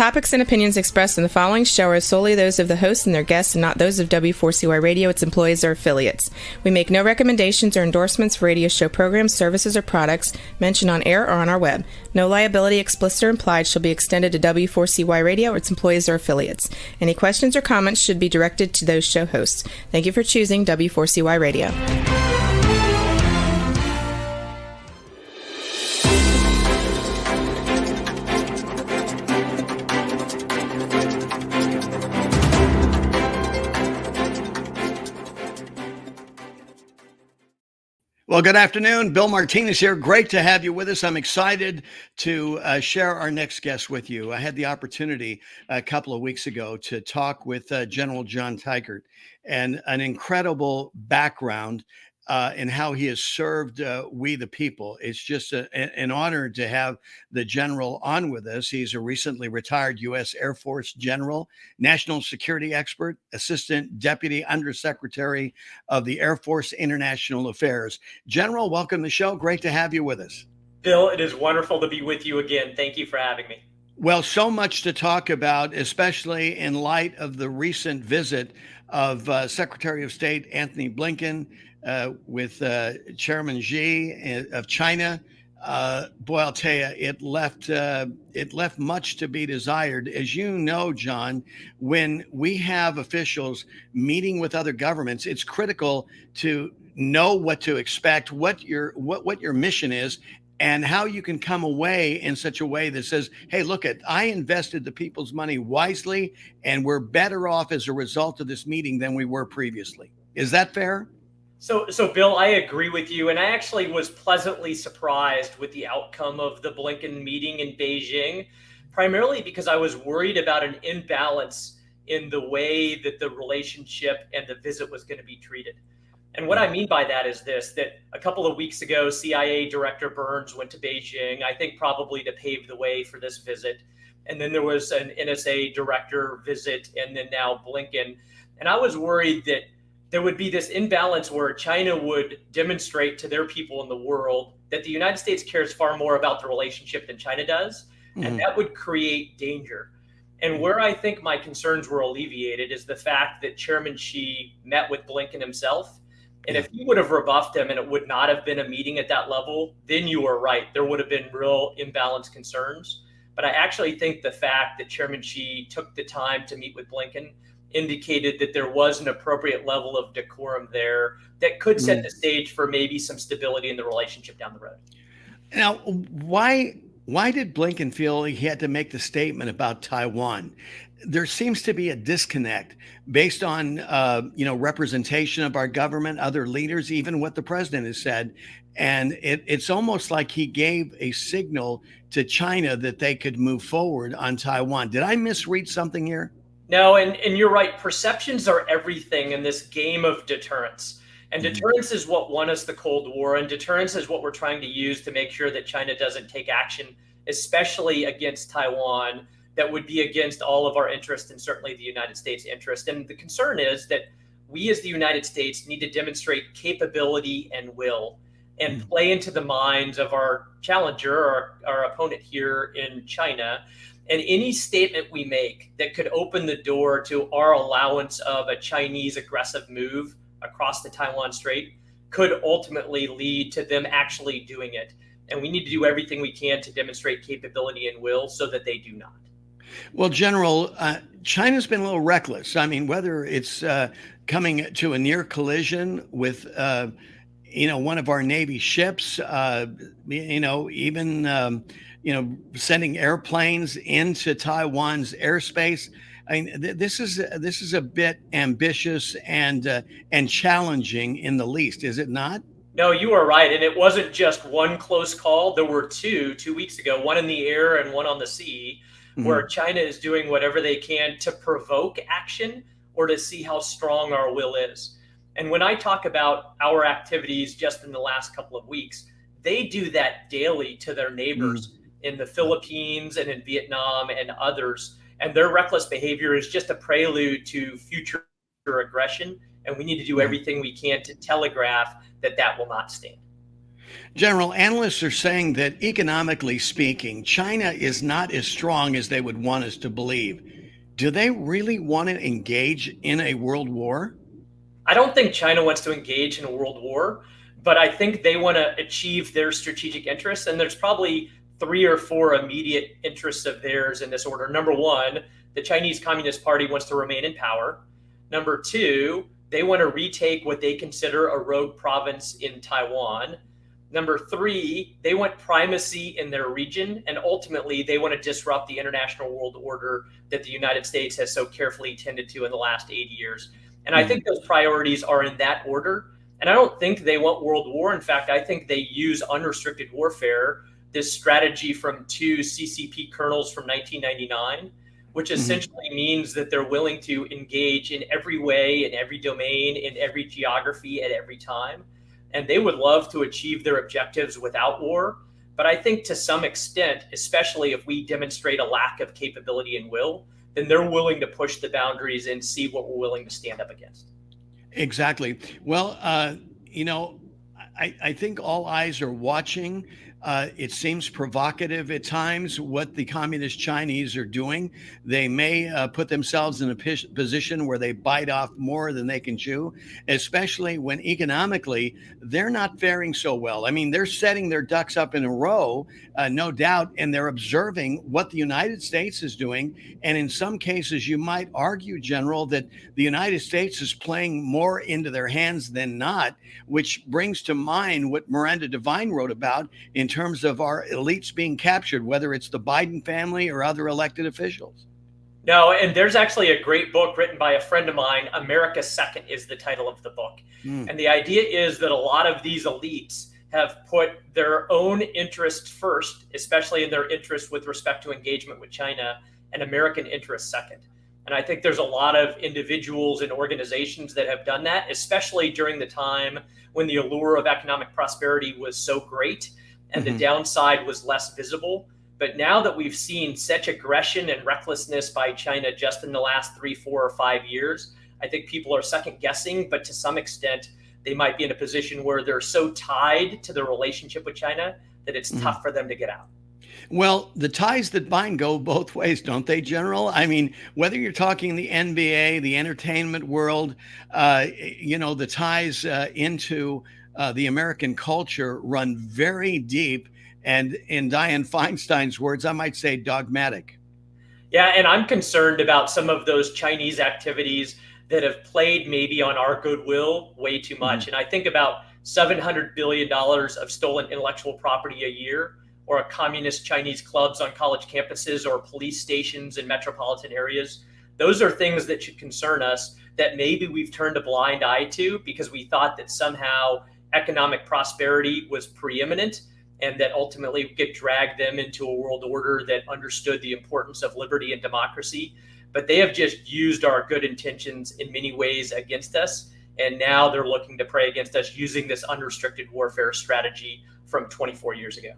topics and opinions expressed in the following show are solely those of the hosts and their guests and not those of W4CY Radio, its employees, or affiliates. We make no recommendations or endorsements for radio show programs, services, or products mentioned on air or on our web. No liability, explicit or implied, shall be extended to W4CY Radio or its employees or affiliates. Any questions or comments should be directed to those show hosts. Thank you for choosing W4CY Radio. Well, good afternoon. Bill Martinez here. Great to have you with us. I'm excited to share our next guest with you. I had the opportunity a couple of weeks ago to talk with General John Teichert, and an incredible background in how he has served we the people. It's just an honor to have the general on with us. He's a recently retired U.S. Air Force general, national security expert, assistant deputy undersecretary of the Air Force International Affairs. General, welcome to the show. Great to have you with us. Bill, it is wonderful to be with you again. Thank you for having me. Well, so much to talk about, especially in light of the recent visit of Secretary of State Anthony Blinken with Chairman Xi of China. Boy, I'll tell you, it left much to be desired. As you know, John, when we have officials meeting with other governments, it's critical to know what to expect, what your mission is, and how you can come away in such a way that says, hey, look, I invested the people's money wisely, and we're better off as a result of this meeting than we were previously. Is that fair? So Bill, I agree with you. And I actually was pleasantly surprised with the outcome of the Blinken meeting in Beijing, primarily because I was worried about an imbalance in the way that the relationship and the visit was going to be treated. And what I mean by that is this, that a couple of weeks ago, CIA Director Burns went to Beijing, I think probably to pave the way for this visit. And then there was an NSA director visit, and then now Blinken. And I was worried that there would be this imbalance where China would demonstrate to their people in the world that the United States cares far more about the relationship than China does. Mm-hmm. And that would create danger. And where I think my concerns were alleviated is the fact that Chairman Xi met with Blinken himself. And if he would have rebuffed him and it would not have been a meeting at that level, then you were right. There would have been real imbalance concerns. But I actually think the fact that Chairman Xi took the time to meet with Blinken indicated that there was an appropriate level of decorum there that could set the stage for maybe some stability in the relationship down the road. Now, why did Blinken feel he had to make the statement about Taiwan? There seems to be a disconnect based on, representation of our government, other leaders, even what the president has said. And it's almost like he gave a signal to China that they could move forward on Taiwan. Did I misread something here? No, and you're right. Perceptions are everything in this game of deterrence. And deterrence is what won us the Cold War. And deterrence is what we're trying to use to make sure that China doesn't take action, especially against Taiwan, that would be against all of our interests and certainly the United States' interest. And the concern is that we as the United States need to demonstrate capability and will and play into the minds of our challenger, or our opponent here in China. And any statement we make that could open the door to our allowance of a Chinese aggressive move across the Taiwan Strait could ultimately lead to them actually doing it. And we need to do everything we can to demonstrate capability and will so that they do not. Well, General, China's been a little reckless. I mean, whether it's coming to a near collision with, one of our Navy ships, even sending airplanes into Taiwan's airspace. I mean, this is a bit ambitious and challenging in the least, is it not? No, you are right. And it wasn't just one close call. There were two weeks ago, one in the air and one on the sea, where China is doing whatever they can to provoke action or to see how strong our will is. And when I talk about our activities just in the last couple of weeks, they do that daily to their neighbors in the Philippines and in Vietnam and others. And their reckless behavior is just a prelude to future aggression. And we need to do everything we can to telegraph that will not stand. General, analysts are saying that economically speaking, China is not as strong as they would want us to believe. Do they really want to engage in a world war? I don't think China wants to engage in a world war, but I think they want to achieve their strategic interests. And there's probably three or four immediate interests of theirs in this order. Number one, the Chinese Communist Party wants to remain in power. Number two, they want to retake what they consider a rogue province in Taiwan. Number three, they want primacy in their region. And ultimately, they want to disrupt the international world order that the United States has so carefully tended to in the last 80 years. And I think those priorities are in that order. And I don't think they want world war. In fact, I think they use unrestricted warfare, this strategy from two CCP colonels from 1999, which essentially means that they're willing to engage in every way, in every domain, in every geography at every time. And they would love to achieve their objectives without war. But I think to some extent, especially if we demonstrate a lack of capability and will, then they're willing to push the boundaries and see what we're willing to stand up against. Exactly. Well, I think all eyes are watching. It seems provocative at times what the communist Chinese are doing. They may put themselves in a position where they bite off more than they can chew, especially when economically they're not faring so well. I mean, they're setting their ducks up in a row, no doubt, and they're observing what the United States is doing. And in some cases, you might argue, General, that the United States is playing more into their hands than not, which brings to mind what Miranda Devine wrote about in terms of our elites being captured, whether it's the Biden family or other elected officials. No, and there's actually a great book written by a friend of mine, America Second is the title of the book. And the idea is that a lot of these elites have put their own interests first, especially in their interest with respect to engagement with China, and American interests second. And I think there's a lot of individuals and organizations that have done that, especially during the time when the allure of economic prosperity was so great and the downside was less visible. But now that we've seen such aggression and recklessness by China just in the last 3, 4, or 5 years, I think people are second guessing, but to some extent, they might be in a position where they're so tied to their relationship with China that it's tough for them to get out. Well, the ties that bind go both ways, don't they, General? I mean, whether you're talking the NBA, the entertainment world, the ties into the American culture run very deep, and in Dianne Feinstein's words, I might say dogmatic. Yeah, and I'm concerned about some of those Chinese activities that have played maybe on our goodwill way too much. And I think about $700 billion of stolen intellectual property a year, or a communist Chinese clubs on college campuses, or police stations in metropolitan areas. Those are things that should concern us, that maybe we've turned a blind eye to because we thought that somehow economic prosperity was preeminent, and that ultimately we could drag them into a world order that understood the importance of liberty and democracy. But they have just used our good intentions in many ways against us. And now they're looking to prey against us using this unrestricted warfare strategy from 24 years ago.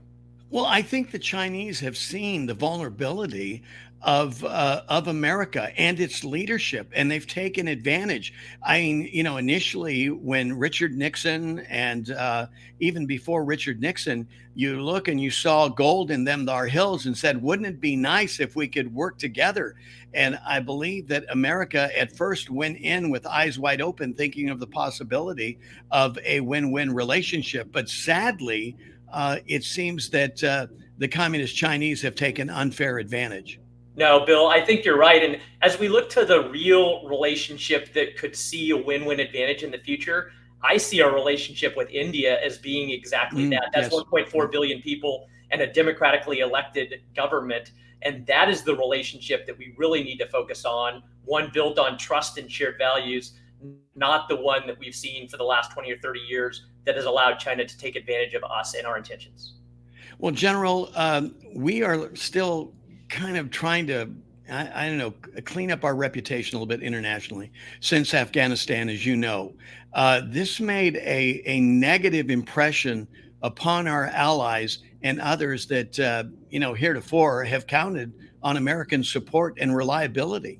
Well, I think the Chinese have seen the vulnerability of America and its leadership, and they've taken advantage. I mean, initially when Richard Nixon and even before Richard Nixon, you look and you saw gold in them thar hills and said, wouldn't it be nice if we could work together? And I believe that America at first went in with eyes wide open, thinking of the possibility of a win-win relationship. But sadly, it seems that the communist Chinese have taken unfair advantage. No, Bill, I think you're right. And as we look to the real relationship that could see a win-win advantage in the future, I see our relationship with India as being exactly that. That's yes. 1.4 billion people and a democratically elected government. And that is the relationship that we really need to focus on, one built on trust and shared values, not the one that we've seen for the last 20 or 30 years that has allowed China to take advantage of us and our intentions. Well, General, we are still kind of trying to, I don't know, clean up our reputation a little bit internationally since Afghanistan, as you know. This made a negative impression upon our allies and others that, heretofore have counted on American support and reliability.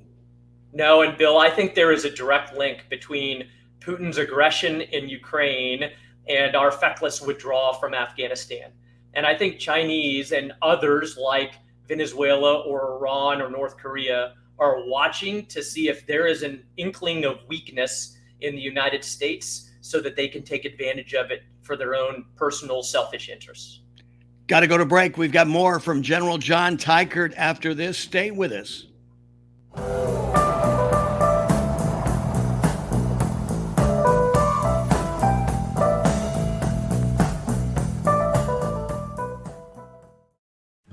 No, and Bill, I think there is a direct link between Putin's aggression in Ukraine, and our feckless withdrawal from Afghanistan. And I think Chinese and others like Venezuela or Iran or North Korea are watching to see if there is an inkling of weakness in the United States so that they can take advantage of it for their own personal selfish interests. Got to go to break. We've got more from General John Teichert after this. Stay with us.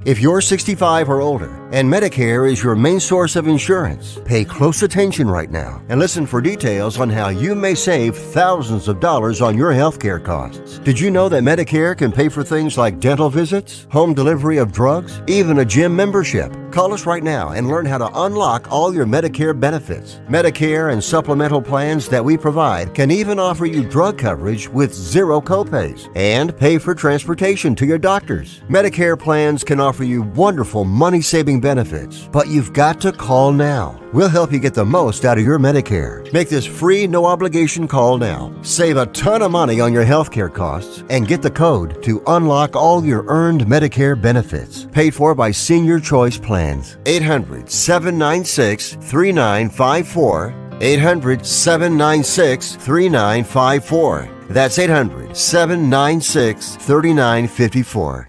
If you're 65 or older and Medicare is your main source of insurance, pay close attention right now and listen for details on how you may save thousands of dollars on your healthcare costs. Did you know that Medicare can pay for things like dental visits, home delivery of drugs, even a gym membership? Call us right now and learn how to unlock all your Medicare benefits. Medicare and supplemental plans that we provide can even offer you drug coverage with zero copays and pay for transportation to your doctors. Medicare plans can offer you wonderful money-saving benefits, but you've got to call now. We'll help you get the most out of your Medicare. Make this free, no-obligation call now. Save a ton of money on your healthcare costs and get the code to unlock all your earned Medicare benefits. Paid for by Senior Choice Plans. 800-796-3954. 800-796-3954. That's 800-796-3954.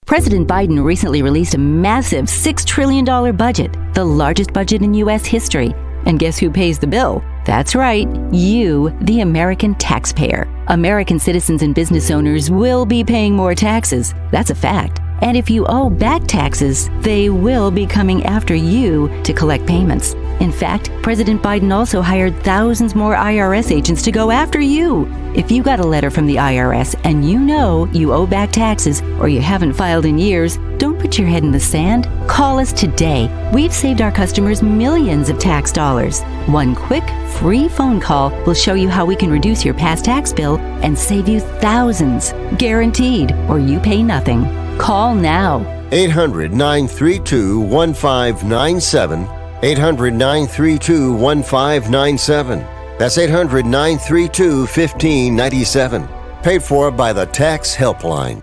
President Biden recently released a massive $6 trillion budget, the largest budget in U.S. history. And guess who pays the bill? That's right, you, the American taxpayer. American citizens and business owners will be paying more taxes. That's a fact. And if you owe back taxes, they will be coming after you to collect payments. In fact, President Biden also hired thousands more IRS agents to go after you. If you got a letter from the IRS and you know you owe back taxes or you haven't filed in years, don't put your head in the sand. Call us today. We've saved our customers millions of tax dollars. One quick, free phone call will show you how we can reduce your past tax bill and save you thousands. Guaranteed, or you pay nothing. Call now. 800-932-1597. 800-932-1597. That's 800-932-1597. Paid for by the Tax Helpline.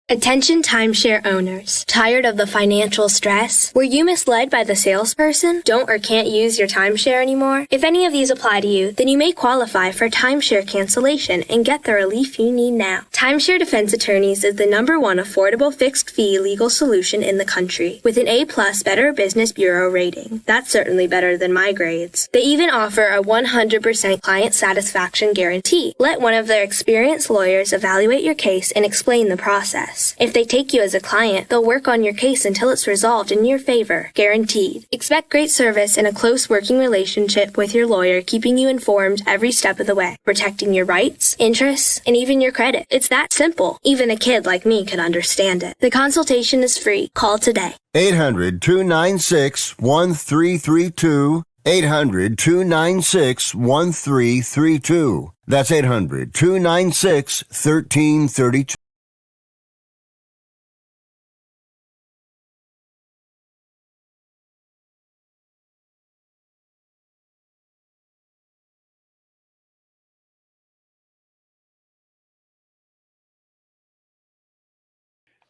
Attention timeshare owners. Tired of the financial stress? Were you misled by the salesperson? Don't or can't use your timeshare anymore? If any of these apply to you, then you may qualify for timeshare cancellation and get the relief you need now. Timeshare Defense Attorneys is the #1 affordable fixed fee legal solution in the country with an A+ Better Business Bureau rating. That's certainly better than my grades. They even offer a 100% client satisfaction guarantee. Let one of their experienced lawyers evaluate your case and explain the process. If they take you as a client, they'll work on your case until it's resolved in your favor, guaranteed. Expect great service and a close working relationship with your lawyer, keeping you informed every step of the way, protecting your rights, interests, and even your credit. It's that simple. Even a kid like me could understand it. The consultation is free. Call today. 800-296-1332. 800-296-1332. That's 800-296-1332.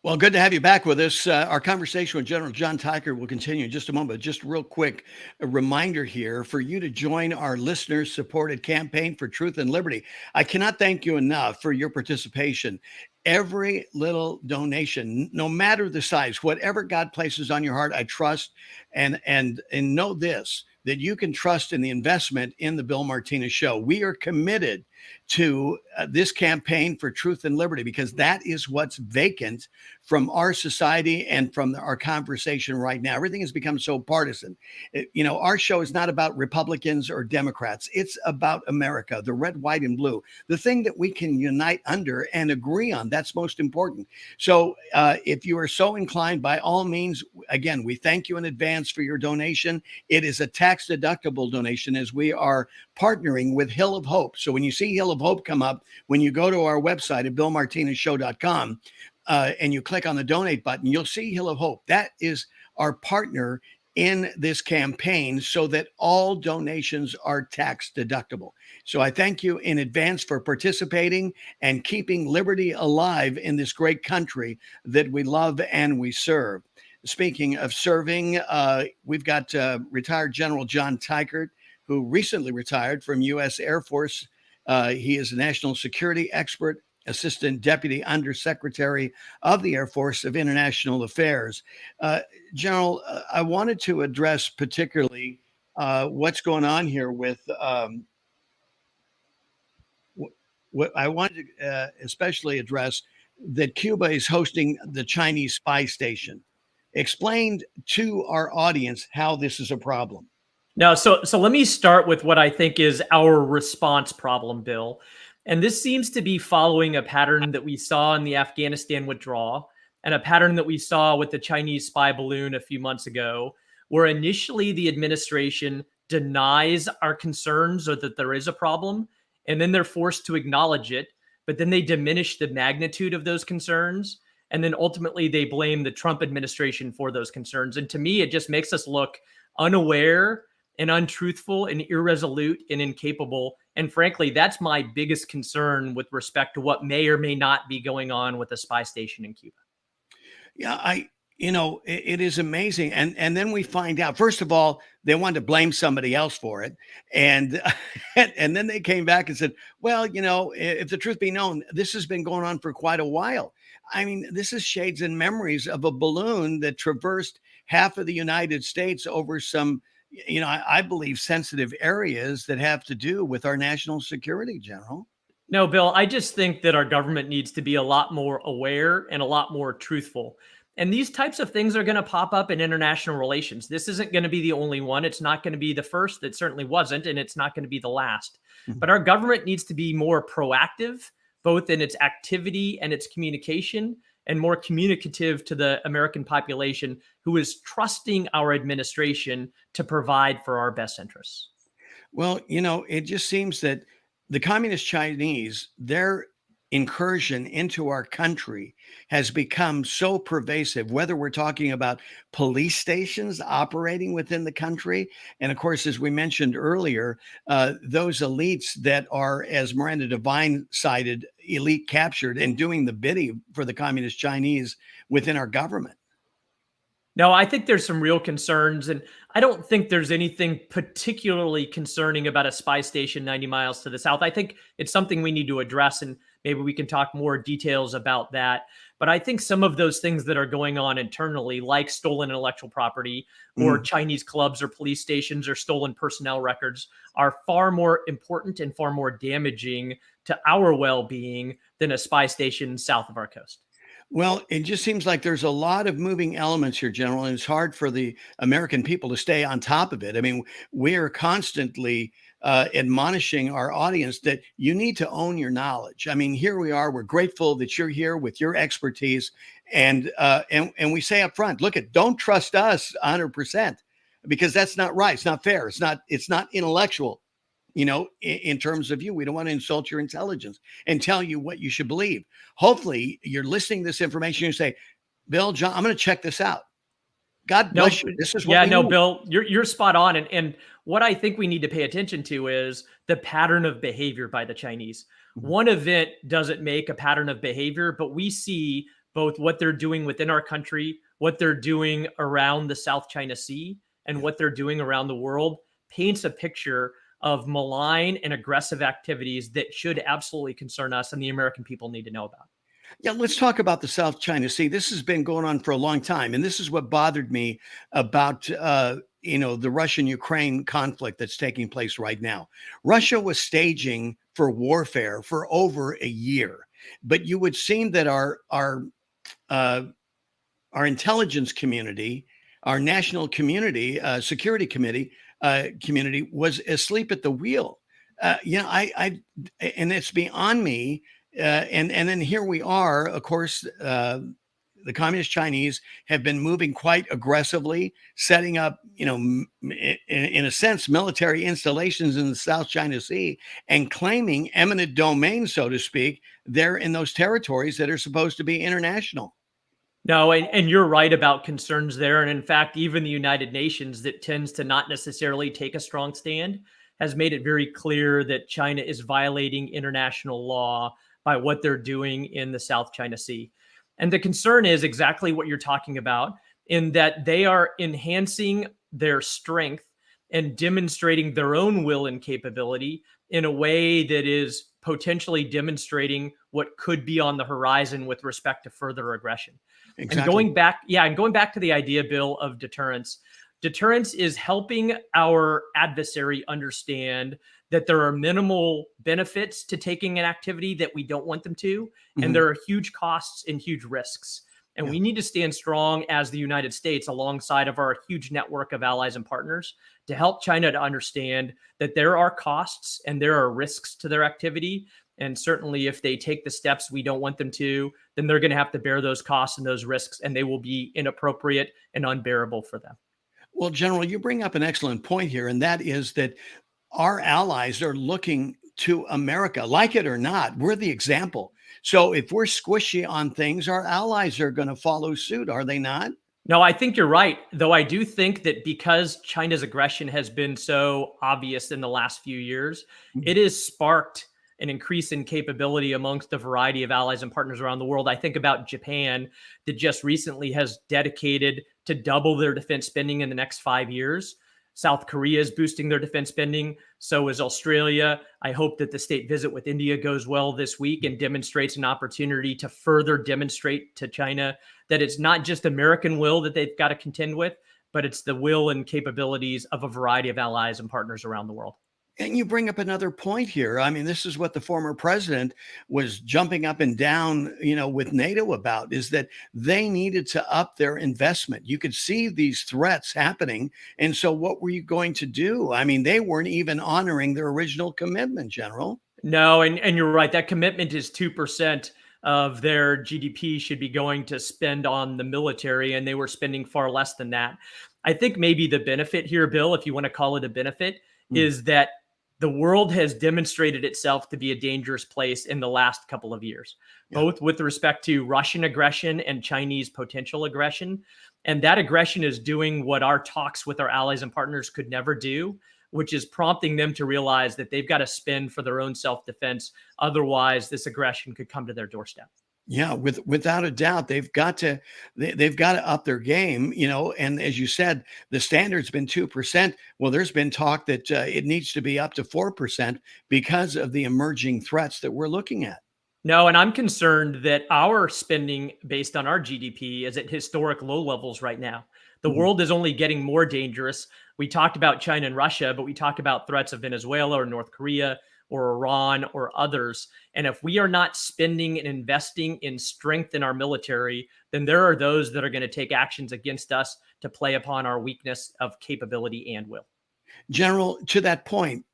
Well, good to have you back with us. Our conversation with General John Teichert will continue in just a moment. But just real quick, a reminder here for you to join our listener-supported campaign for truth and liberty. I cannot thank you enough for your participation. Every little donation, no matter the size, whatever God places on your heart, I trust and know this, that you can trust in the investment in the Bill Martinez Show. We are committed to this campaign for truth and liberty because that is what's vacant from our society and from our conversation right now. Everything has become so partisan. Our show is not about Republicans or Democrats. It's about America, the red, white, and blue, the thing that we can unite under and agree on. That's most important. So if you are so inclined, by all means, again, we thank you in advance for your donation. It is a tax-deductible donation as we are partnering with Hill of Hope. So when you see Hill of Hope come up, when you go to our website at BillMartinezShow.com and you click on the donate button, you'll see Hill of Hope. That is our partner in this campaign so that all donations are tax deductible. So I thank you in advance for participating and keeping liberty alive in this great country that we love and we serve. Speaking of serving, we've got retired General John Teichert, who recently retired from U.S. Air Force. He is a national security expert, Assistant Deputy Undersecretary of the Air Force of International Affairs. General, I wanted to address particularly what's going on here with what I wanted to especially address that Cuba is hosting the Chinese spy station. Explain to our audience how this is a problem. No, so let me start with what I think is our response problem, Bill. And this seems to be following a pattern that we saw in the Afghanistan withdrawal and a pattern that we saw with the Chinese spy balloon a few months ago, where initially the administration denies our concerns or that there is a problem, and then they're forced to acknowledge it, but then they diminish the magnitude of those concerns. And then ultimately they blame the Trump administration for those concerns. And to me, it just makes us look unaware and untruthful and irresolute and incapable. And frankly, that's my biggest concern with respect to what may or may not be going on with the spy station in Cuba. Yeah, it is amazing. And then we find out, first of all, they wanted to blame somebody else for it. And and then they came back and said, well, if the truth be known, this has been going on for quite a while. I mean, this is shades and memories of a balloon that traversed half of the United States over some, I believe, sensitive areas that have to do with our national security, General. No, Bill, I just think that our government needs to be a lot more aware and a lot more truthful. And these types of things are going to pop up in international relations. This isn't going to be the only one. It's not going to be the first. It certainly wasn't, and it's not going to be the last. Mm-hmm. But our government needs to be more proactive, both in its activity and its communication, and more communicative to the American population who is trusting our administration to provide for our best interests. Well, it just seems that the Communist Chinese, their incursion into our country has become so pervasive, whether we're talking about police stations operating within the country. And of course, as we mentioned earlier, those elites that are, as Miranda Devine cited, elite captured and doing the bidding for the Communist Chinese within our government. No, I think there's some real concerns, and I don't think there's anything particularly concerning about a spy station 90 miles to the south. I think it's something we need to address, and maybe we can talk more details about that. But I think some of those things that are going on internally, like stolen intellectual property or Chinese clubs or police stations or stolen personnel records, are far more important and far more damaging to our well-being than a spy station south of our coast. Well, it just seems like there's a lot of moving elements here, General, and it's hard for the American people to stay on top of it. I mean, we're constantly admonishing our audience that you need to own your knowledge. I mean, here we are. We're grateful that you're here with your expertise, and we say up front, don't trust us 100%, because that's not right. It's not fair. It's not intellectual. In terms of you, we don't want to insult your intelligence and tell you what you should believe. Hopefully you're listening to this information and you say, Bill, John, I'm going to check this out. God bless you. This is what Bill, you're spot on. And what I think we need to pay attention to is the pattern of behavior by the Chinese. Mm-hmm. One event doesn't make a pattern of behavior, but we see both what they're doing within our country, what they're doing around the South China Sea, and what they're doing around the world paints a picture of malign and aggressive activities that should absolutely concern us and the American people need to know about. Yeah, let's talk about the South China Sea. This has been going on for a long time. And this is what bothered me about, the Russian-Ukraine conflict that's taking place right now. Russia was staging for warfare for over a year. But you would seem that our intelligence community, our national community, security committee, community was asleep at the wheel. And it's beyond me. And then here we are, of course, the Communist Chinese have been moving quite aggressively, setting up, in a sense, military installations in the South China Sea and claiming eminent domain, so to speak, there in those territories that are supposed to be international. No, and you're right about concerns there. And in fact, even the United Nations, that tends to not necessarily take a strong stand, has made it very clear that China is violating international law by what they're doing in the South China Sea. And the concern is exactly what you're talking about, in that they are enhancing their strength and demonstrating their own will and capability in a way that is potentially demonstrating what could be on the horizon with respect to further aggression. Exactly. And going back to the idea, Bill, of deterrence. Deterrence is helping our adversary understand that there are minimal benefits to taking an activity that we don't want them to, and there are huge costs and huge risks. And we need to stand strong as the United States alongside of our huge network of allies and partners to help China to understand that there are costs and there are risks to their activity. And certainly if they take the steps we don't want them to, then they're going to have to bear those costs and those risks, and they will be inappropriate and unbearable for them. Well, General, you bring up an excellent point here, and that is that our allies are looking to America. Like it or not, we're the example. So if we're squishy on things, our allies are going to follow suit, are they not? No, I think you're right. Though I do think that because China's aggression has been so obvious in the last few years, it has sparked an increase in capability amongst a variety of allies and partners around the world. I think about Japan, that just recently has dedicated to double their defense spending in the next 5 years. South Korea is boosting their defense spending. So is Australia. I hope that the state visit with India goes well this week and demonstrates an opportunity to further demonstrate to China that it's not just American will that they've got to contend with, but it's the will and capabilities of a variety of allies and partners around the world. And you bring up another point here. I mean, this is what the former president was jumping up and down, with NATO about, is that they needed to up their investment. You could see these threats happening. And so what were you going to do? I mean, they weren't even honoring their original commitment, General. No, and you're right. That commitment is 2% of their GDP should be going to spend on the military, and they were spending far less than that. I think maybe the benefit here, Bill, if you want to call it a benefit, is that the world has demonstrated itself to be a dangerous place in the last couple of years, both with respect to Russian aggression and Chinese potential aggression. And that aggression is doing what our talks with our allies and partners could never do, which is prompting them to realize that they've got to spend for their own self-defense. Otherwise, this aggression could come to their doorstep. Yeah, without a doubt, they've got to up their game, and as you said, the standard's been 2%. Well, there's been talk that it needs to be up to 4% because of the emerging threats that we're looking at. No, and I'm concerned that our spending based on our GDP is at historic low levels right now. The world is only getting more dangerous. We talked about China and Russia, but we talked about threats of Venezuela or North Korea or Iran or others. And if we are not spending and investing in strength in our military, then there are those that are going to take actions against us to play upon our weakness of capability and will. General, to that point,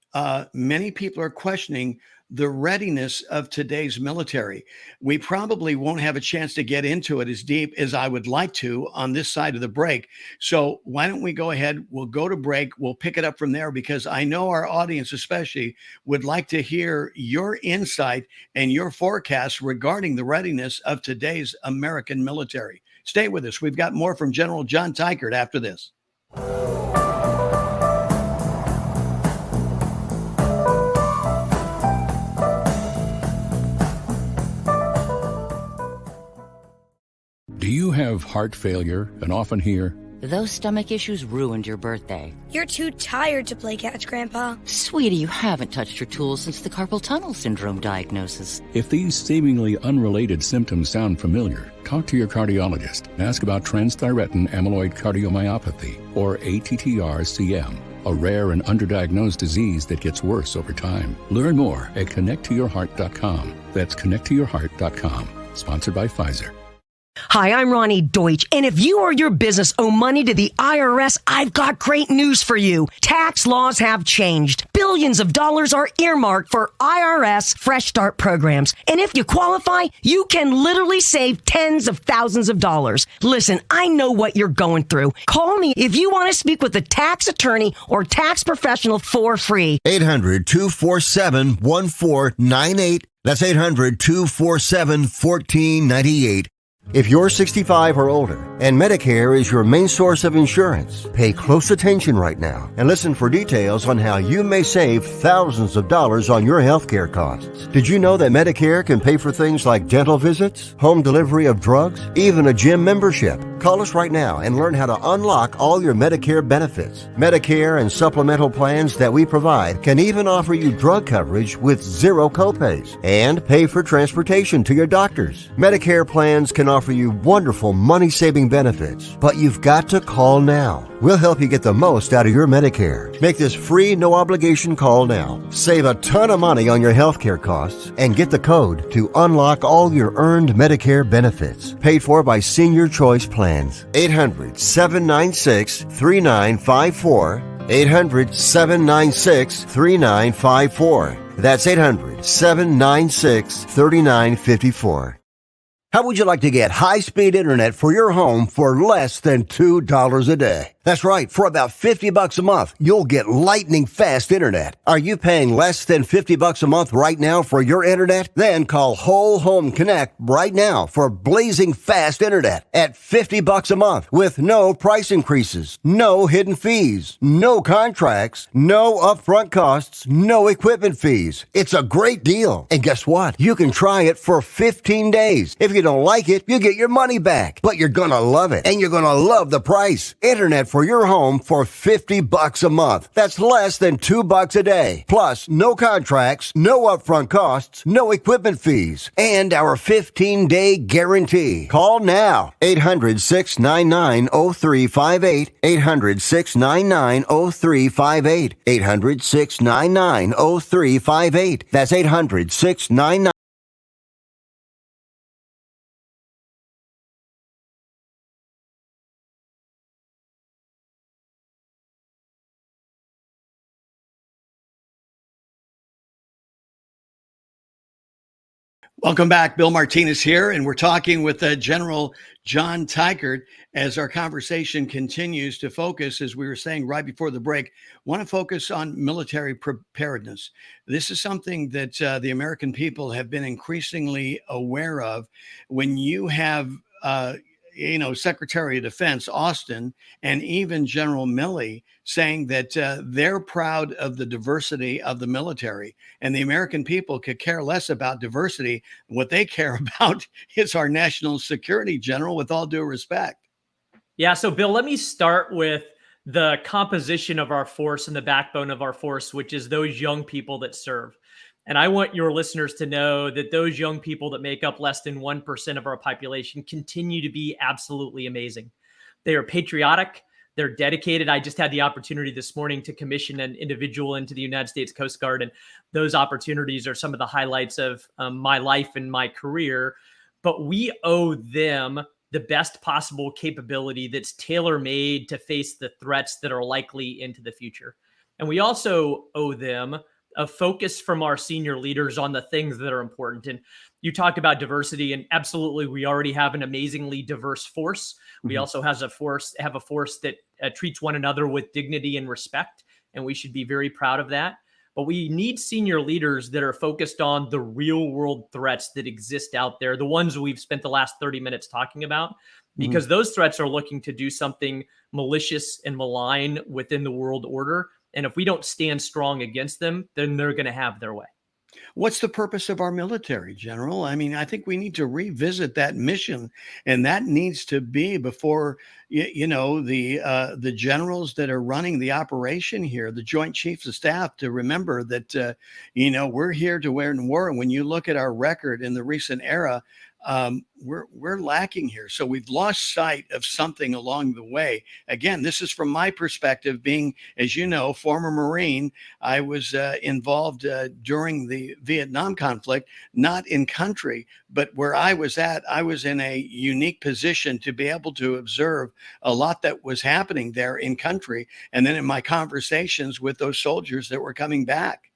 many people are questioning the readiness of today's military. We probably won't have a chance to get into it as deep as I would like to on this side of the break. So why don't we go ahead? We'll go to break. We'll pick it up from there, because I know our audience especially would like to hear your insight and your forecast regarding the readiness of today's American military. Stay with us. We've got more from General John Teichert after this. Do you have heart failure and often hear, "Those stomach issues ruined your birthday"? "You're too tired to play catch, Grandpa." Sweetie, you haven't touched your tools since the carpal tunnel syndrome diagnosis. If these seemingly unrelated symptoms sound familiar, talk to your cardiologist and ask about transthyretin amyloid cardiomyopathy, or ATTR-CM, a rare and underdiagnosed disease that gets worse over time. Learn more at connecttoyourheart.com. That's connecttoyourheart.com. Sponsored by Pfizer. Hi, I'm Ronnie Deutsch, and if you or your business owe money to the IRS, I've got great news for you. Tax laws have changed. Billions of dollars are earmarked for IRS Fresh Start programs, and if you qualify, you can literally save tens of thousands of dollars. Listen, I know what you're going through. Call me if you want to speak with a tax attorney or tax professional for free. 800-247-1498. That's 800-247-1498. If you're 65 or older and Medicare is your main source of insurance, pay close attention right now and listen for details on how you may save thousands of dollars on your health care costs. Did you know that Medicare can pay for things like dental visits, home delivery of drugs, even a gym membership? Call us right now and learn how to unlock all your Medicare benefits. Medicare and supplemental plans that we provide can even offer you drug coverage with zero copays and pay for transportation to your doctors. Medicare plans can offer you wonderful money-saving benefits, but you've got to call now. We'll help you get the most out of your Medicare. Make this free, no-obligation call now. Save a ton of money on your health care costs and get the code to unlock all your earned Medicare benefits. Paid for by Senior Choice Plans. 800-796-3954. 800-796-3954. That's 800-796-3954. How would you like to get high-speed internet for your home for less than $2 a day? That's right. For about $50 a month, you'll get lightning fast internet. Are you paying less than $50 a month right now for your internet? Then call Whole Home Connect right now for blazing fast internet at $50 a month with no price increases, no hidden fees, no contracts, no upfront costs, no equipment fees. It's a great deal. And guess what? You can try it for 15 days. If you don't like it, you get your money back. But you're gonna love it, and you're gonna love the price. Internet for your home for $50 a month. That's less than $2 a day. Plus, no contracts, no upfront costs, no equipment fees, and our 15-day guarantee. Call now. 800-699-0358. 800-699-0358. 800-699-0358. That's 800-699. Welcome back. Bill Martinez here, and we're talking with General John Teichert as our conversation continues to focus, as we were saying right before the break, want to focus on military preparedness. This is something that the American people have been increasingly aware of. When you have Secretary of Defense Austin and even General Milley saying that they're proud of the diversity of the military, and the American people could care less about diversity. What they care about is our national security, General, with all due respect. Yeah. So, Bill, let me start with the composition of our force and the backbone of our force, which is those young people that serve. And I want your listeners to know that those young people that make up less than 1% of our population continue to be absolutely amazing. They are patriotic. They're dedicated. I just had the opportunity this morning to commission an individual into the United States Coast Guard. And those opportunities are some of the highlights of my life and my career. But we owe them the best possible capability that's tailor-made to face the threats that are likely into the future. And we also owe them a focus from our senior leaders on the things that are important. And you talked about diversity, and absolutely, we already have an amazingly diverse force. We also have a force that treats one another with dignity and respect, and we should be very proud of that. But we need senior leaders that are focused on the real world threats that exist out there, the ones we've spent the last 30 minutes talking about, because those threats are looking to do something malicious and malign within the world order. And if we don't stand strong against them, then they're going to have their way. What's the purpose of our military, General? I mean, I think we need to revisit that mission, and that needs to be before, the generals that are running the operation here, the Joint Chiefs of Staff, to remember that, we're here to win war. And when you look at our record in the recent era, we're lacking here. So we've lost sight of something along the way. Again, this is from my perspective, being, as you know, former Marine. I was involved during the Vietnam conflict, not in country, but where I was at, I was in a unique position to be able to observe a lot that was happening there in country. And then in my conversations with those soldiers that were coming back.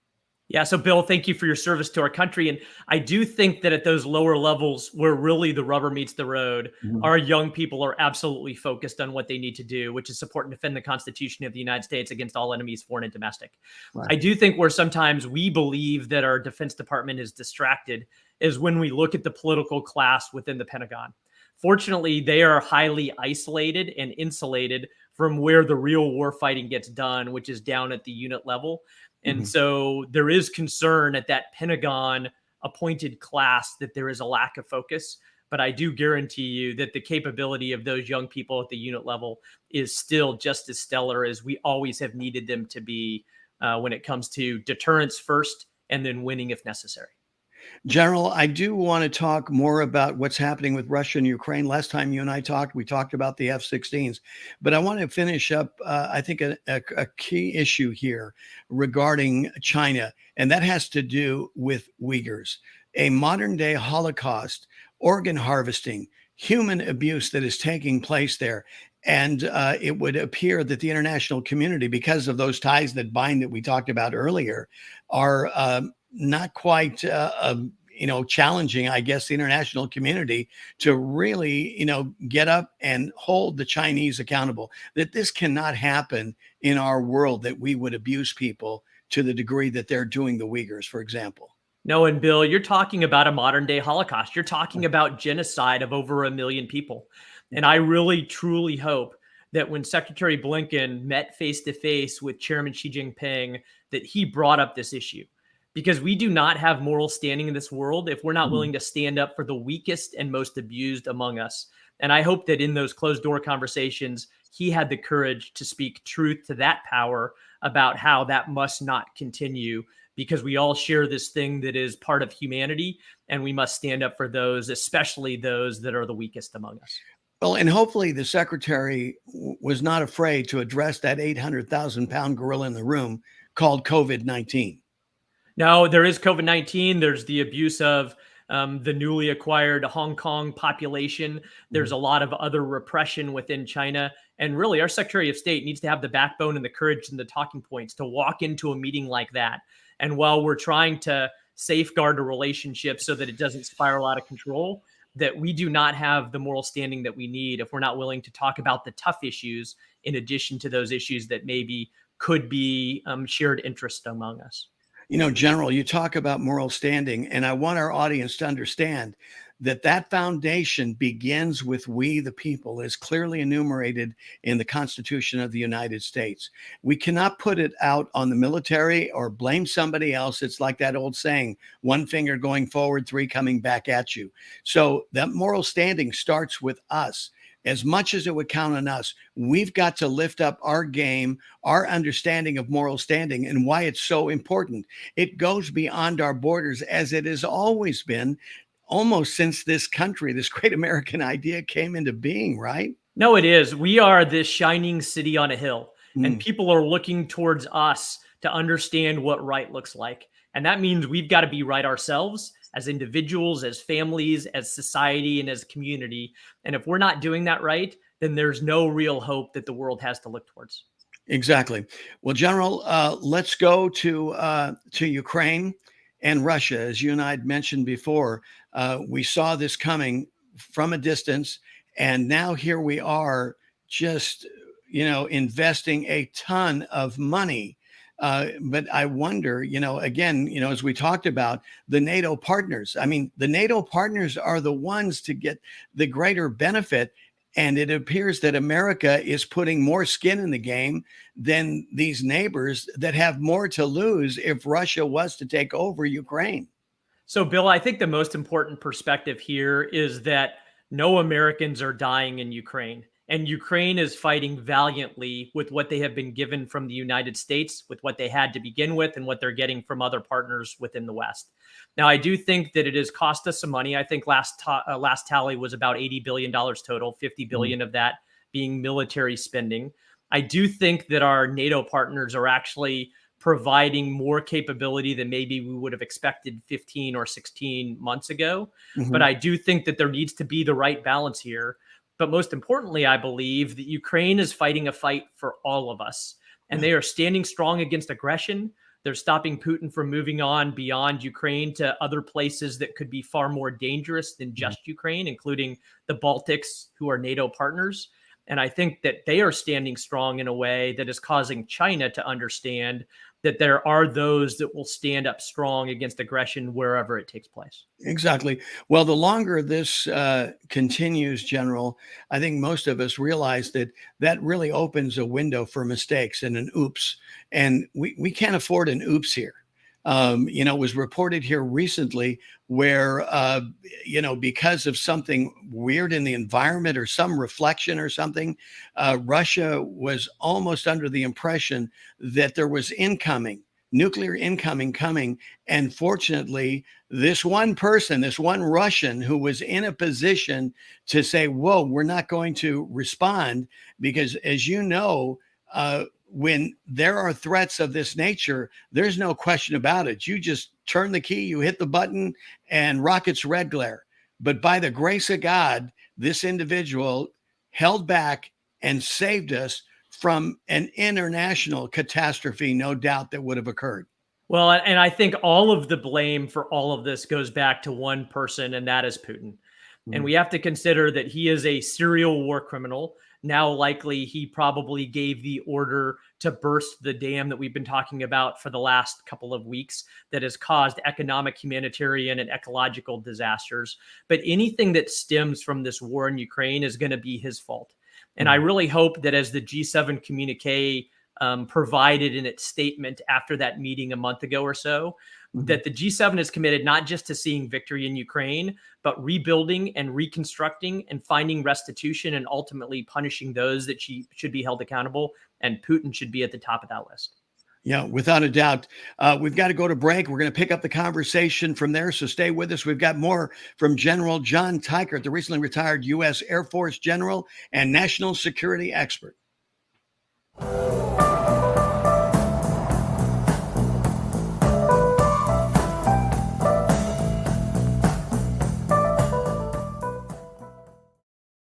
Yeah. So, Bill, thank you for your service to our country. And I do think that at those lower levels where really the rubber meets the road, our young people are absolutely focused on what they need to do, which is support and defend the Constitution of the United States against all enemies, foreign and domestic. Right. I do think where sometimes we believe that our Defense Department is distracted is when we look at the political class within the Pentagon. Fortunately, they are highly isolated and insulated from where the real war fighting gets done, which is down at the unit level. And so there is concern at that Pentagon appointed class that there is a lack of focus. But I do guarantee you that the capability of those young people at the unit level is still just as stellar as we always have needed them to be when it comes to deterrence first and then winning if necessary. General, I do want to talk more about what's happening with Russia and Ukraine. Last time you and I talked, we talked about the F-16s, but I want to finish up, I think, a key issue here regarding China, and that has to do with Uyghurs, a modern day Holocaust, organ harvesting, human abuse that is taking place there. And it would appear that the international community, because of those ties that bind that we talked about earlier, are not quite, challenging, I guess, the international community to really, get up and hold the Chinese accountable. That this cannot happen in our world, that we would abuse people to the degree that they're doing the Uyghurs, for example. No, and Bill, you're talking about a modern day Holocaust. You're talking about genocide of over 1 million people. And I really, truly hope that when Secretary Blinken met face to face with Chairman Xi Jinping, that he brought up this issue. Because we do not have moral standing in this world if we're not willing to stand up for the weakest and most abused among us. And I hope that in those closed door conversations, he had the courage to speak truth to that power about how that must not continue, because we all share this thing that is part of humanity, and we must stand up for those, especially those that are the weakest among us. Well, and hopefully the secretary was not afraid to address that 800,000-pound gorilla in the room called COVID-19. No, there is COVID-19. There's the abuse of the newly acquired Hong Kong population. There's a lot of other repression within China. And really, our Secretary of State needs to have the backbone and the courage and the talking points to walk into a meeting like that. And while we're trying to safeguard a relationship so that it doesn't spiral out of control, that we do not have the moral standing that we need if we're not willing to talk about the tough issues in addition to those issues that maybe could be shared interest among us. General, you talk about moral standing, and I want our audience to understand that that foundation begins with we, the people, as clearly enumerated in the Constitution of the United States. We cannot put it out on the military or blame somebody else. It's like that old saying, one finger going forward, three coming back at you. So that moral standing starts with us. As much as it would count on us, we've got to lift up our game, our understanding of moral standing and why it's so important. It goes beyond our borders, as it has always been, almost since this country, this great American idea came into being, right? No, it is. We are this shining city on a hill, and people are looking towards us to understand what right looks like. And that means we've got to be right ourselves as individuals, as families, as society, and as community. And if we're not doing that right, then there's no real hope that the world has to look towards. Exactly. Well, General, let's go to Ukraine and Russia. As you and I had mentioned before, we saw this coming from a distance, and now here we are just, investing a ton of money. But I wonder, again, as we talked about the NATO partners, the NATO partners are the ones to get the greater benefit. And it appears that America is putting more skin in the game than these neighbors that have more to lose if Russia was to take over Ukraine. So, Bill, I think the most important perspective here is that no Americans are dying in Ukraine. And Ukraine is fighting valiantly with what they have been given from the United States, with what they had to begin with, and what they're getting from other partners within the West. Now, I do think that it has cost us some money. I think last tally was about $80 billion total, $50 billion of that being military spending. I do think that our NATO partners are actually providing more capability than maybe we would have expected 15 or 16 months ago. But I do think that there needs to be the right balance here. But most importantly, I believe that Ukraine is fighting a fight for all of us, and they are standing strong against aggression. They're stopping Putin from moving on beyond Ukraine to other places that could be far more dangerous than just Ukraine, including the Baltics, who are NATO partners. And I think that they are standing strong in a way that is causing China to understand that there are those that will stand up strong against aggression wherever it takes place. Exactly. Well, the longer this continues, General, I think most of us realize that really opens a window for mistakes and an oops. And we can't afford an oops here. It was reported here recently where, because of something weird in the environment or some reflection or something, Russia was almost under the impression that there was nuclear incoming coming. And fortunately, this one person, this one Russian who was in a position to say, whoa, we're not going to respond, because as you know, when there are threats of this nature, there's no question about it. You just turn the key, you hit the button, and rockets red glare. But by the grace of God, this individual held back and saved us from an international catastrophe, no doubt, that would have occurred. Well, and I think all of the blame for all of this goes back to one person, and that is Putin. And we have to consider that he is a serial war criminal. Now, likely, he probably gave the order to burst the dam that we've been talking about for the last couple of weeks that has caused economic, humanitarian, and ecological disasters. But anything that stems from this war in Ukraine is going to be his fault. And I really hope that as the G7 communique provided in its statement after that meeting a month ago or so, that the G7 is committed not just to seeing victory in Ukraine, but rebuilding and reconstructing and finding restitution and ultimately punishing those that should be held accountable. And Putin should be at the top of that list. Yeah, without a doubt. We've got to go to break. We're going to pick up the conversation from there, so stay with us. We've got more from General John Teichert, the recently retired U.S. Air Force general and national security expert.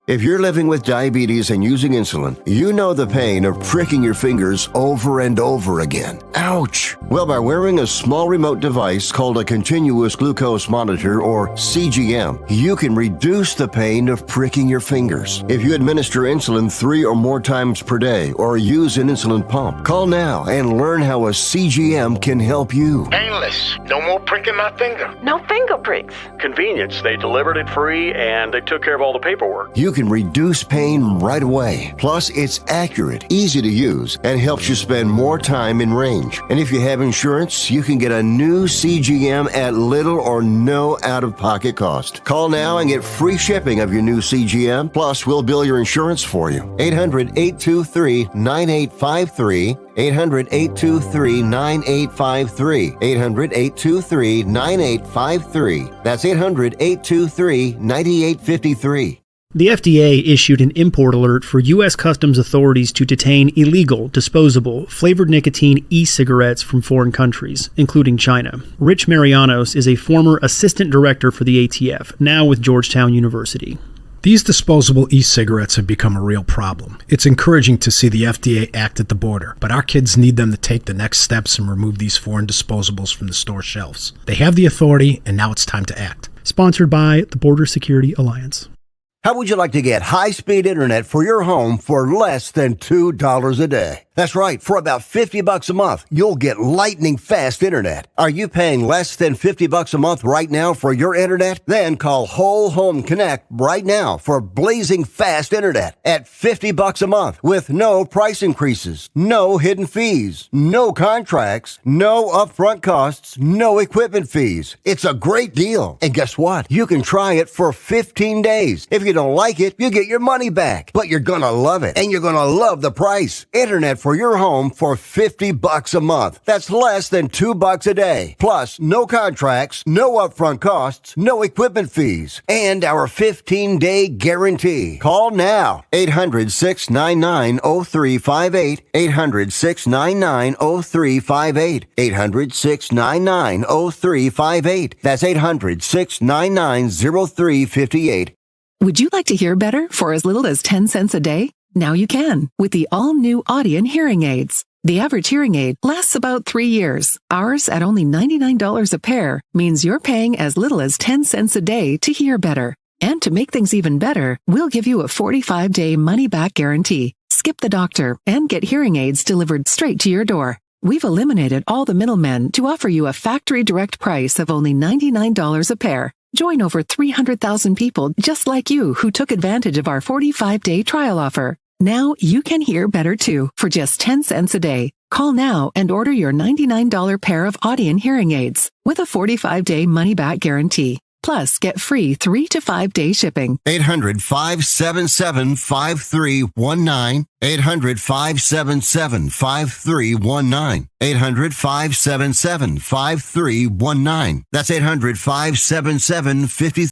If you're living with diabetes and using insulin, you know the pain of pricking your fingers over and over again. Ouch! Well, by wearing a small remote device called a continuous glucose monitor, or CGM, you can reduce the pain of pricking your fingers. If you administer insulin 3 or more times per day or use an insulin pump, call now and learn how a CGM can help you. Painless. No more pricking my finger. No finger pricks. Convenience. They delivered it free and they took care of all the paperwork. You can reduce pain right away. Plus, it's accurate, easy to use, and helps you spend more time in range. And if you have insurance, you can get a new CGM at little or no out-of-pocket cost. Call now and get free shipping of your new CGM. Plus, we'll bill your insurance for you. 800-823-9853. 800-823-9853. 800-823-9853. That's 800-823-9853. The FDA issued an import alert for U.S. Customs authorities to detain illegal, disposable, flavored nicotine e-cigarettes from foreign countries, including China. Rich Marianos is a former assistant director for the ATF, now with Georgetown University. These disposable e-cigarettes have become a real problem. It's encouraging to see the FDA act at the border, but our kids need them to take the next steps and remove these foreign disposables from the store shelves. They have the authority, and now it's time to act. Sponsored by the Border Security Alliance. How would you like to get high-speed internet for your home for less than $2 a day? That's right. For about $50 a month, you'll get lightning-fast internet. Are you paying less than $50 a month right now for your internet? Then call Whole Home Connect right now for blazing fast internet at $50 a month with no price increases, no hidden fees, no contracts, no upfront costs, no equipment fees. It's a great deal. And guess what? You can try it for 15 days. If you don't like it, you get your money back. But you're gonna love it, and you're gonna love the price. Internet for your home for $50 a month. That's less than $2 a day. Plus, no contracts, no upfront costs, no equipment fees, and our 15-day guarantee. Call now. 800-699-0358. 800-699-0358. 800-699-0358. That's 800-699-0358. Would you like to hear better for as little as 10 cents a day? Now you can with the all-new Audien hearing aids. The average hearing aid lasts about 3 years. Ours, at only $99 a pair, means you're paying as little as 10 cents a day to hear better. And to make things even better, we'll give you a 45-day money-back guarantee. Skip the doctor and get hearing aids delivered straight to your door. We've eliminated all the middlemen to offer you a factory direct price of only $99 a pair. Join over 300,000 people just like you who took advantage of our 45-day trial offer. Now you can hear better too for just 10 cents a day. Call now and order your $99 pair of Audion hearing aids with a 45-day money-back guarantee. Plus, get free 3 to 5 day shipping. 800-577-5319. 800-577-5319. 800-577-5319. That's 800-577-5319.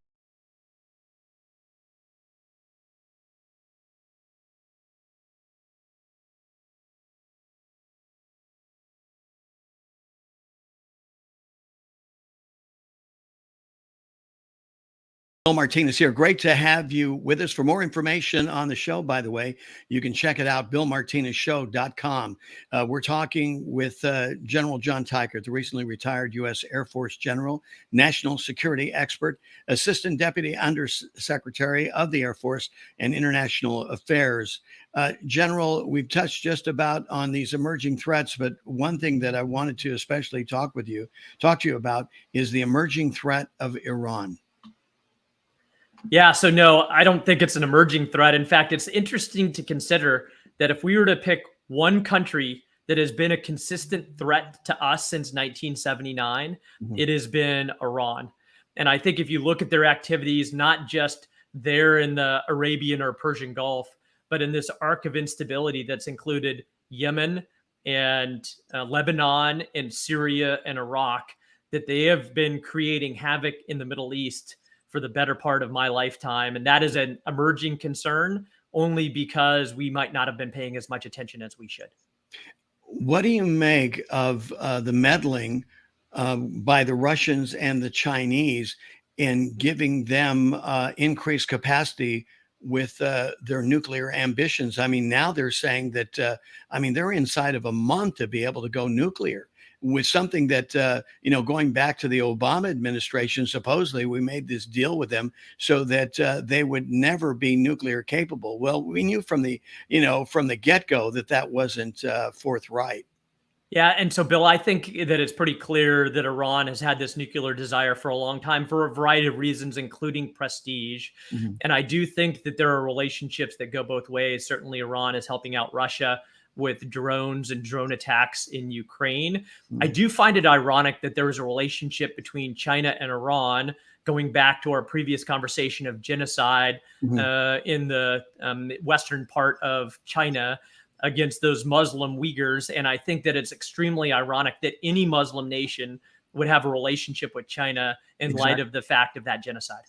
Bill Martinez here. Great to have you with us. For more information on the show, by the way, you can check it out, BillMartinezShow.com. We're talking with General John Teichert, the recently retired U.S. Air Force General, national security expert, Assistant Deputy Undersecretary of the Air Force and International Affairs. General, we've touched just about on these emerging threats, but one thing that I wanted to especially talk to you about is the emerging threat of Iran. Yeah, so no, I don't think it's an emerging threat. In fact, it's interesting to consider that if we were to pick one country that has been a consistent threat to us since 1979, it has been Iran. And I think if you look at their activities, not just there in the Arabian or Persian Gulf, but in this arc of instability that's included Yemen and Lebanon and Syria and Iraq, that they have been creating havoc in the Middle East for the better part of my lifetime. And that is an emerging concern only because we might not have been paying as much attention as we should. What do you make of the meddling by the Russians and the Chinese in giving them increased capacity with their nuclear ambitions? I mean, now they're saying that, they're inside of a month to be able to go nuclear. With something that, going back to the Obama administration, supposedly we made this deal with them so that they would never be nuclear capable. Well, we knew from the get-go that wasn't forthright. Yeah. And so, Bill, I think that it's pretty clear that Iran has had this nuclear desire for a long time for a variety of reasons, including prestige. And I do think that there are relationships that go both ways. Certainly, Iran is helping out Russia with drones and drone attacks in Ukraine. I do find it ironic that there is a relationship between China and Iran going back to our previous conversation of genocide in the western part of China against those Muslim Uyghurs. And I think that it's extremely ironic that any Muslim nation would have a relationship with China in light of the fact of that genocide.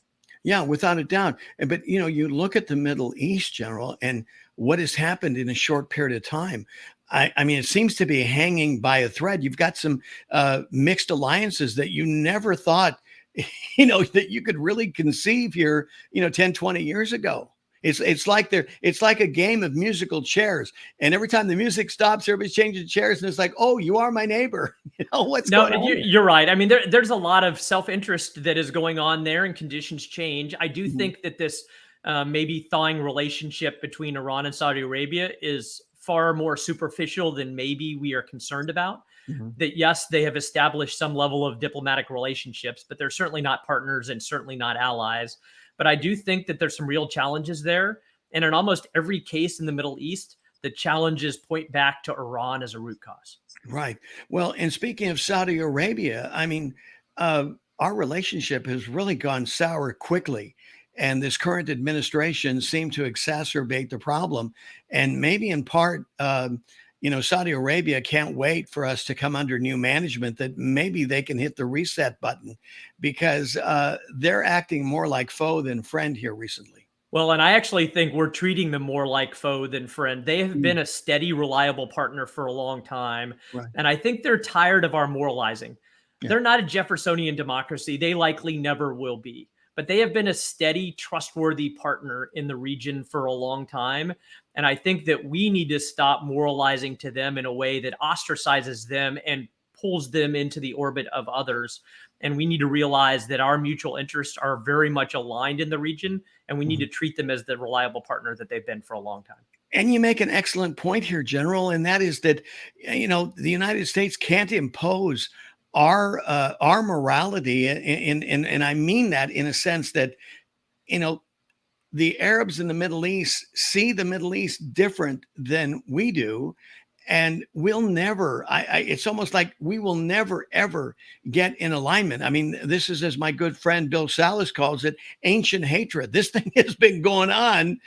Yeah, without a doubt. But, you look at the Middle East, General, and what has happened in a short period of time. I mean, it seems to be hanging by a thread. You've got some mixed alliances that you never thought, that you could really conceive here, 10, 20 years ago. It's like a game of musical chairs. And every time the music stops, everybody's changing chairs. And it's like, oh, you are my neighbor. What's going on? You're right. I mean, there's a lot of self-interest that is going on there and conditions change. I do think that this maybe thawing relationship between Iran and Saudi Arabia is far more superficial than maybe we are concerned about. That yes, they have established some level of diplomatic relationships, but they're certainly not partners and certainly not allies. But I do think that there's some real challenges there. And in almost every case in the Middle East, the challenges point back to Iran as a root cause. Right. Well, and speaking of Saudi Arabia, I mean, our relationship has really gone sour quickly. And this current administration seemed to exacerbate the problem. And maybe in part, Saudi Arabia can't wait for us to come under new management, that maybe they can hit the reset button, because they're acting more like foe than friend here recently. Well, and I actually think we're treating them more like foe than friend. They have been a steady, reliable partner for a long time. Right. And I think they're tired of our moralizing. Yeah. They're not a Jeffersonian democracy. They likely never will be. But they have been a steady, trustworthy partner in the region for a long time. And I think that we need to stop moralizing to them in a way that ostracizes them and pulls them into the orbit of others. And we need to realize that our mutual interests are very much aligned in the region, and we need to treat them as the reliable partner that they've been for a long time. And you make an excellent point here, General, and that is that, the United States can't impose our morality, and I mean that in a sense that, you know, the Arabs in the Middle East see the Middle East different than we do. And we'll never, it's almost like we will never, ever get in alignment. I mean, this is, as my good friend Bill Salas calls it, ancient hatred. This thing has been going on,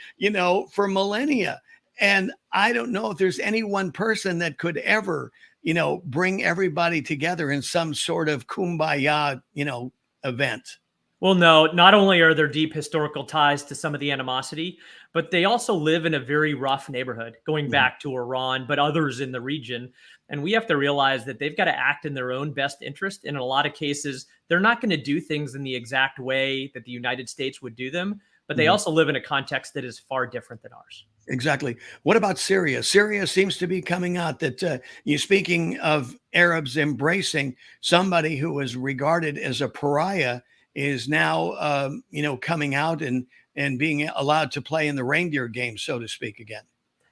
for millennia. And I don't know if there's any one person that could ever, bring everybody together in some sort of kumbaya, event. Well, no, not only are there deep historical ties to some of the animosity, but they also live in a very rough neighborhood, going back to Iran, but others in the region. And we have to realize that they've got to act in their own best interest. And in a lot of cases, they're not going to do things in the exact way that the United States would do them, but they also live in a context that is far different than ours. Exactly. What about Syria? Syria seems to be coming out that you speaking of Arabs embracing somebody who was regarded as a pariah is now, coming out and being allowed to play in the reindeer game, so to speak, again.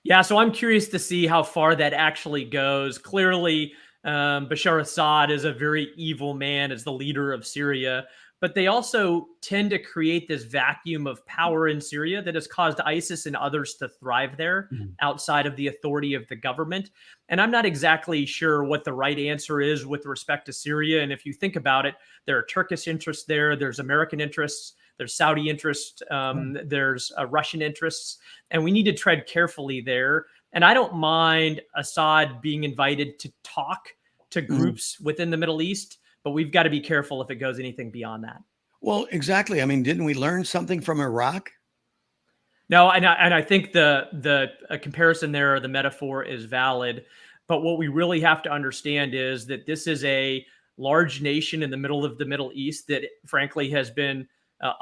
Yeah, so I'm curious to see how far that actually goes. Clearly, Bashar Assad is a very evil man as the leader of Syria, but they also tend to create this vacuum of power in Syria that has caused ISIS and others to thrive there outside of the authority of the government. And I'm not exactly sure what the right answer is with respect to Syria. And if you think about it, there are Turkish interests there, there's American interests, there's Saudi interests, there's Russian interests, and we need to tread carefully there. And I don't mind Assad being invited to talk to groups within the Middle East, but we've got to be careful if it goes anything beyond that. Well, exactly. I mean, didn't we learn something from Iraq? No, and I think the comparison there, or the metaphor, is valid. But what we really have to understand is that this is a large nation in the middle of the Middle East that, frankly, has been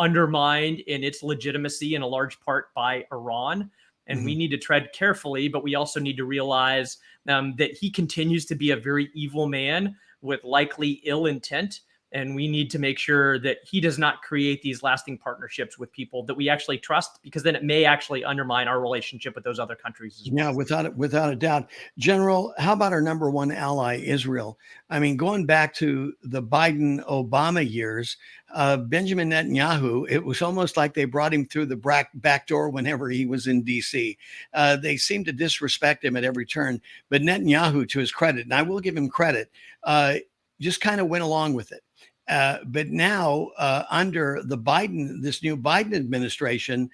undermined in its legitimacy in a large part by Iran. And we need to tread carefully, but we also need to realize that he continues to be a very evil man with likely ill intent. And we need to make sure that he does not create these lasting partnerships with people that we actually trust, because then it may actually undermine our relationship with those other countries as well. Yeah, without a doubt. General, how about our number one ally, Israel? I mean, going back to the Biden-Obama years, Benjamin Netanyahu, it was almost like they brought him through the back door whenever he was in D.C. They seemed to disrespect him at every turn. But Netanyahu, to his credit, and I will give him credit, just kind of went along with it. But now under this new Biden administration,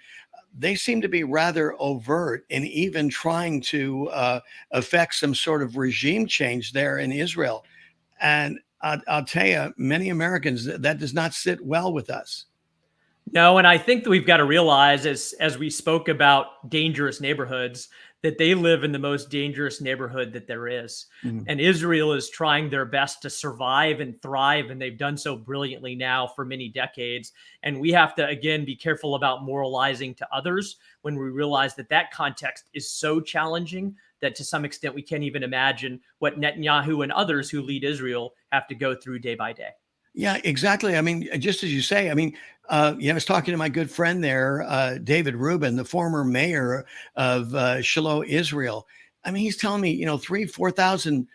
they seem to be rather overt in even trying to affect some sort of regime change there in Israel. And I'll tell you, many Americans, that does not sit well with us. No, and I think that we've got to realize, as we spoke about dangerous neighborhoods, that they live in the most dangerous neighborhood that there is. And Israel is trying their best to survive and thrive, and they've done so brilliantly now for many decades. And we have to, again, be careful about moralizing to others when we realize that context is so challenging that to some extent we can't even imagine what Netanyahu and others who lead Israel have to go through day by day. Yeah, exactly. I mean, just as you say, I mean, I was talking to my good friend there, David Rubin, the former mayor of Shiloh, Israel. I mean, he's telling me, 4,000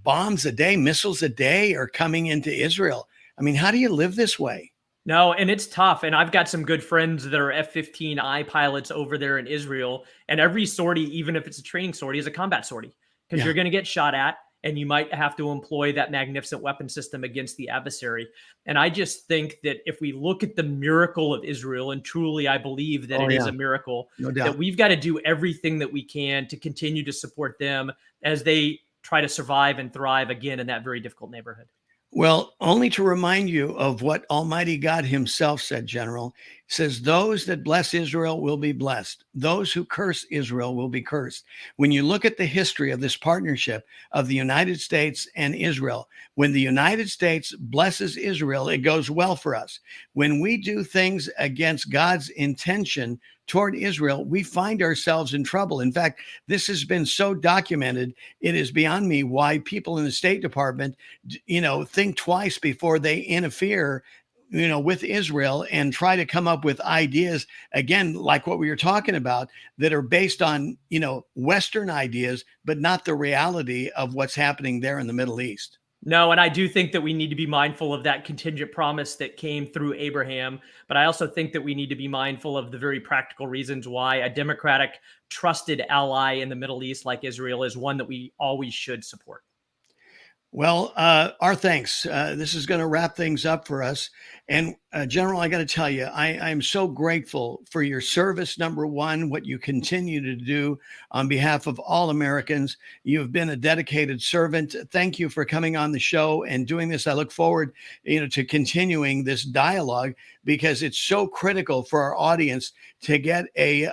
bombs a day, missiles a day are coming into Israel. I mean, how do you live this way? No, and it's tough. And I've got some good friends that are F-15I pilots over there in Israel. And every sortie, even if it's a training sortie, is a combat sortie, because you're going to get shot at. And you might have to employ that magnificent weapon system against the adversary. And I just think that if we look at the miracle of Israel, and truly I believe that is a miracle, that we've got to do everything that we can to continue to support them as they try to survive and thrive again in that very difficult neighborhood. Well, only to remind you of what Almighty God himself said, General. He says, those that bless Israel will be blessed. Those who curse Israel will be cursed. When you look at the history of this partnership of the United States and Israel, when the United States blesses Israel, it goes well for us. When we do things against God's intention toward Israel, we find ourselves in trouble. In fact, this has been so documented, it is beyond me why people in the State Department, think twice before they interfere, with Israel and try to come up with ideas, again, like what we were talking about, that are based on, Western ideas, but not the reality of what's happening there in the Middle East. No, and I do think that we need to be mindful of that contingent promise that came through Abraham. But I also think that we need to be mindful of the very practical reasons why a democratic, trusted ally in the Middle East like Israel is one that we always should support. Well, our thanks. This is going to wrap things up for us. And General, I got to tell you, I'm so grateful for your service, number one, what you continue to do on behalf of all Americans. You've been a dedicated servant. Thank you for coming on the show and doing this. I look forward, to continuing this dialogue, because it's so critical for our audience to get a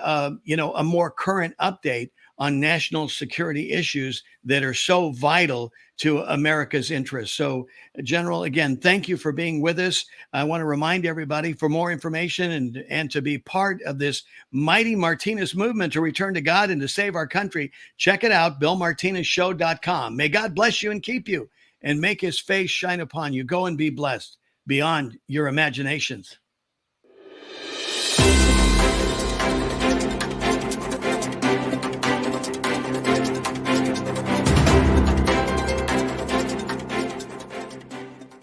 more current update on national security issues that are so vital to America's interests. So, General, again, thank you for being with us. I want to remind everybody, for more information and to be part of this mighty Martinez movement to return to God and to save our country, check it out, BillMartinezShow.com. May God bless you and keep you and make his face shine upon you. Go and be blessed beyond your imaginations.